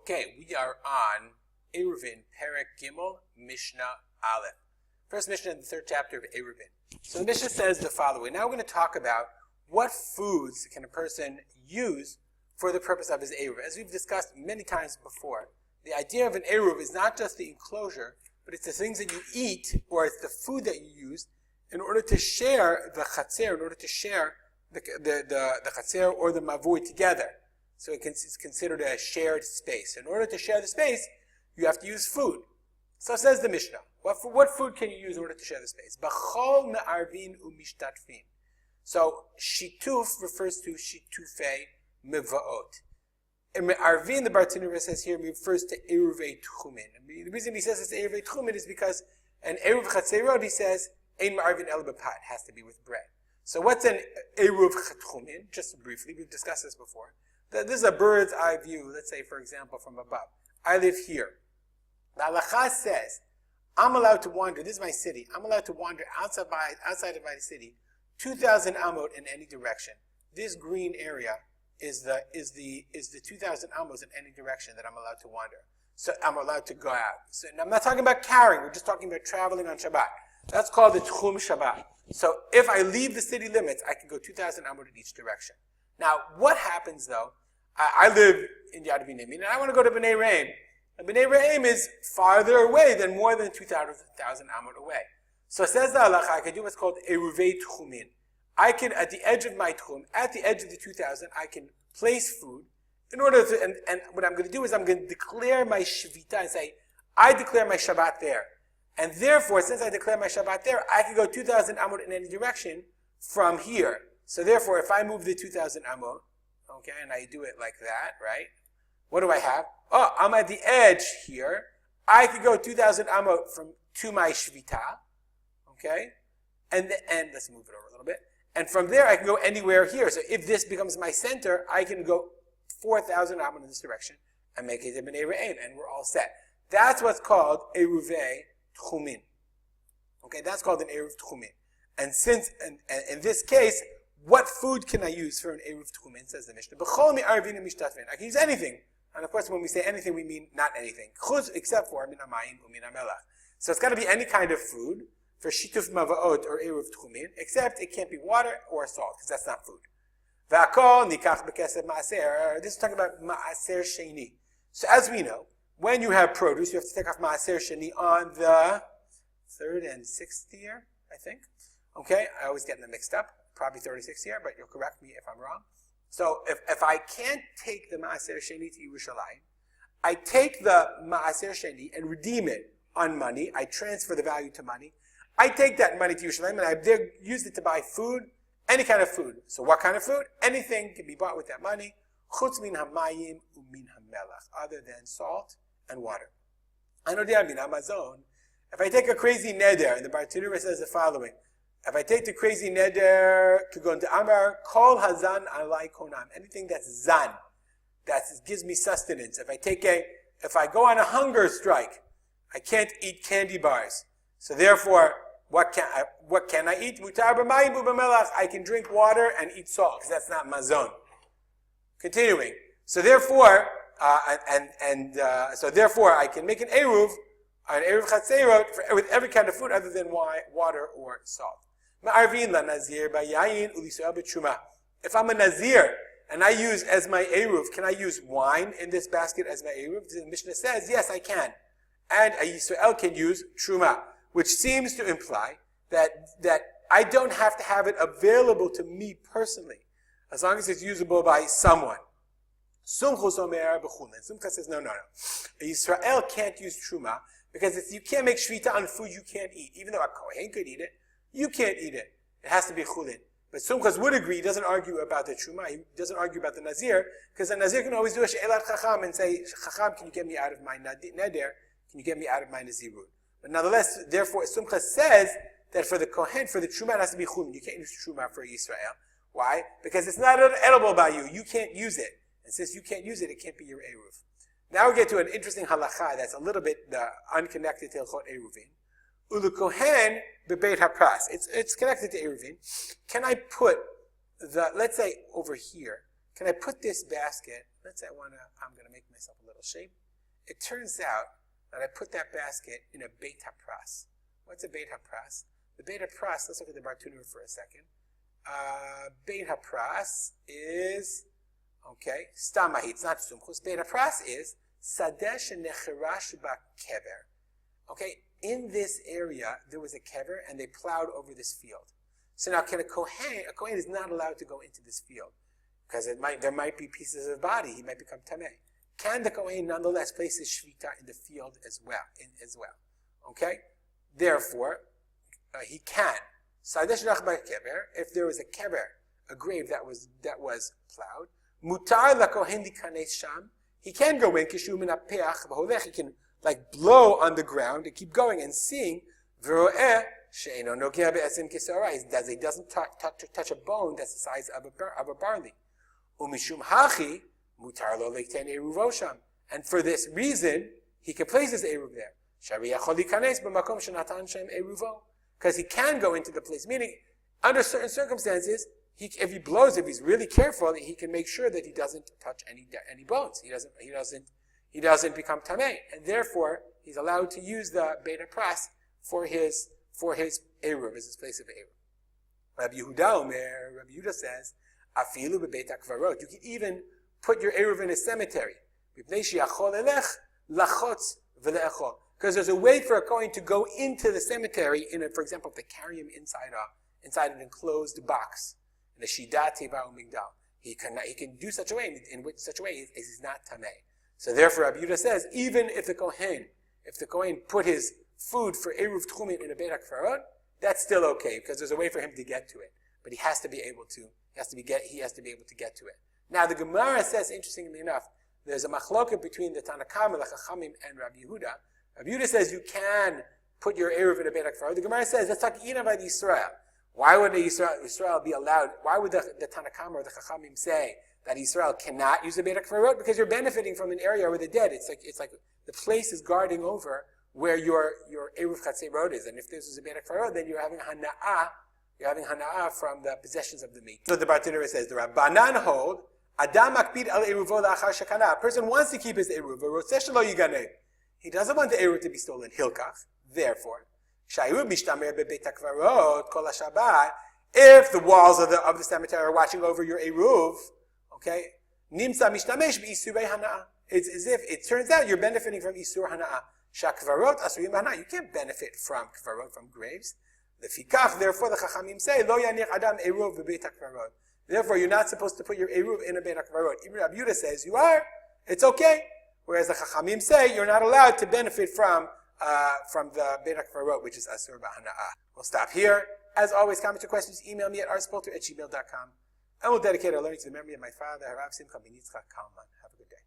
Okay, we are on Eruvin, Perek Gimel, Mishnah Aleph. First Mishnah in the third chapter of Eruvin. So the Mishnah says the following. Now we're going to talk about what foods can a person use for the purpose of his eruv. As we've discussed many times before, the idea of an eruv is not just the enclosure, but it's the things that you eat, or it's the food that you use in order to share the chatzer, in order to share the chatzer or the mavui together. So it's considered a shared space. In order to share the space, you have to use food. So says the Mishnah. What food can you use in order to share the space? B'chol me'arvin u'mishtatfin. So shituf refers to shitufei miva'ot. And me'arvin, the Bartanura says here, refers to eruvei techumin. The reason he says it's eruvei techumin is because an eruv chatzerot, he says, ein me'arvin el b'pat, has to be with bread. So what's an eruv techumin? Just briefly, we've discussed this before. This is a bird's eye view, let's say, for example, from above. I live here. The halakha says, I'm allowed to wander, this is my city, I'm allowed to wander outside of my city, 2,000 amot in any direction. This green area is the 2,000 amos in any direction that I'm allowed to wander. So I'm allowed to go out. So I'm not talking about carrying, we're just talking about traveling on Shabbat. That's called the tchum Shabbat. So if I leave the city limits, I can go 2,000 amot in each direction. Now, what happens though? I live in Yad Binyamin, and I want to go to Bnei Reim. And Bnei Reim is farther away than more than 2,000 amot away. So says the halakha, I can do what's called eruvei techumin. I can, at the edge of my tchum, at the edge of the 2,000, I can place food in order to, and what I'm going to do is I'm going to declare my shvita and say, I declare my Shabbat there. And therefore, since I declare my Shabbat there, I can go 2,000 amot in any direction from here. So therefore, if I move the 2,000 amot, okay, and I do it like that, right? What do I have? Oh, I'm at the edge here. I could go 2,000 amot to my shvita, okay? And let's move it over a little bit. And from there, I can go anywhere here. So if this becomes my center, I can go 4,000 amot in this direction and make it a b'nei re'im, and we're all set. That's what's called eruvei techumin. Okay, that's called an eruv techumin. And since, and in this case, what food can I use for an eruv techumin, says the Mishnah? B'chol me'arvin u'mishtatfin. I can use anything. And of course, when we say anything, we mean not anything. Chuz, except for min hamayim u'min hamelach. So it's got to be any kind of food for shituf mavaot or eruv techumin, except it can't be water or salt, because that's not food. V'akol nikach b'kesef ma'aser. This is talking about ma'aser sheni. So as we know, when you have produce, you have to take off ma'aser sheni on the 3rd and 6th year, I think. Okay, I always get them mixed up. Probably 36th year, but you'll correct me if I'm wrong. So if I can't take the Ma'aser Sheni to Yerushalayim, I take the Ma'aser Sheni and redeem it on money. I transfer the value to money. I take that money to Yerushalayim and I use it to buy food, any kind of food. So what kind of food? Anything can be bought with that money. Chutz min hamayim u'min hamelach, other than salt and water. Anodia min hamazon. If I take a crazy neder, and the Bartanura says the following, if I take the crazy neder to go into Amar, kol hazan alai konam. Anything that's zan, that gives me sustenance. If I go on a hunger strike, I can't eat candy bars. So therefore, what can I eat? Mutar b'mayim u'b'melach. I can drink water and eat salt, because that's not mazon. Continuing. So therefore, I can make an eruv chatzerot with every kind of food other than water or salt. If I'm a nazir and I use as my eruv, can I use wine in this basket as my eruv? The Mishnah says, yes, I can. And a Yisrael can use truma, which seems to imply that I don't have to have it available to me personally, as long as it's usable by someone. Sumcha says, no. A Yisrael can't use truma because you can't make shvita on food you can't eat. Even though a kohen could eat it, you can't eat it. It has to be chulin. But Sumchas would agree, he doesn't argue about the truma, he doesn't argue about the nazir, because the nazir can always do a she'elat chacham and say, chacham, can you get me out of my neder? Can you get me out of my nazirut? But nonetheless, therefore, Sumchas says that for the kohen, for the truma, it has to be chulin. You can't use truma for Yisrael. Why? Because it's not edible by you. You can't use it. And since you can't use it, it can't be your eruv. Now we get to an interesting halakha that's a little bit unconnected to Hilchot Eruvin. Ulu kohen bebeit hapras. It's connected to Eruvin. Can I put let's say over here, can I put this basket let's say I'm going to make myself a little shape. It turns out that I put that basket in a Beit HaPras. What's a Beit HaPras? The Beit HaPras, let's look at the Bartunu for a second. Beit HaPras is, okay, Stamahi, it's not Sumchus. Beit HaPras is Sadeh Shenecherash Ba-Kever. Okay, in this area, there was a kever, and they plowed over this field. So now, can a Kohen is not allowed to go into this field, because there might be pieces of body, he might become tameh. Can the Kohen nonetheless place his shvita in the field as well? Okay? Therefore, he can. If there was a kever, a grave that was plowed, mutar la kohen dikanes sham. He can go in kishu min hapeach v'holech. He can blow on the ground and keep going and seeing v'roeh she'eno nogea be'esim kisara. He doesn't touch a bone that's the size of a barley. Umishum hachi mutar lo leiten eruv sham. And for this reason, he can place his eruv there. Shariachol dikanes b'makom shenatan shem eruvo. Because he can go into the place. Meaning, under certain circumstances, if he's really careful, he can make sure that he doesn't touch any bones. He doesn't become tameh, and therefore he's allowed to use the Beit HaPras for his eruv, as his place of eruv. Rabbi Yehuda says, afilu bebeit hakvarot. You can even put your eruv in a cemetery. Because there's a way for a Kohen to go into the cemetery, for example, if they carry him inside an enclosed box, in a shidat teva umigdal. He can do such a way, in such a way is he's not tameh. So therefore, Rabbi Yehuda says, even if the Kohen put his food for eruv techumin in a beit hakvarot, that's still okay, because there's a way for him to get to it. But he has to be able to get to it. Now the Gemara says, interestingly enough, there's a machloket between the Tanna Kamma, the Chachamim, and Rabbi Yehuda. Rabbi Yehuda says you can put your eruv in a beit hakvarot. The Gemara says that's takin about Yisrael. Why would Yisrael be allowed? Why would the Tanna Kamma or the Chachamim say that Yisrael cannot use a beit hakvarot? Because you're benefiting from an area where the dead. It's like the place is guarding over where your eruv chatzerot is. And if this is a beit hakvarot, then you're having hana'ah. You're having hana'ah from the possessions of the meat. So the Bartenura says the Rabbanan hold Adam makpid al eruvo la'achar shekana. A person wants to keep his eruv. Rotzeh shelo yiganeh. He doesn't want the eruv to be stolen. Hilkach. Therefore, shayu mishtamer bebeit hakvarot kol haShabbat. If the walls of the cemetery are watching over your eruv, okay, nimsa mishtamesh b'isurei hana'ah. It's as if it turns out you're benefiting from isur hana'ah. Shakvarot asurim hana'ah. You can't benefit from kvarot, from graves. The fikach. Therefore, the Chachamim say lo yanich adam eruv bebeit hakvarot. Therefore, you're not supposed to put your eruv in a beit hakvarot. Even Rabbi Yehuda says you are. It's okay. Whereas the Chachamim say you're not allowed to benefit from the Beit HaKvarot, which is Asur B'Hana'ah. We'll stop here. As always, comments or questions, email me at arspolter@gmail.com. And we'll dedicate our learning to the memory of my father, Harav Simcha ben Yitzchak Kalman. Have a good day.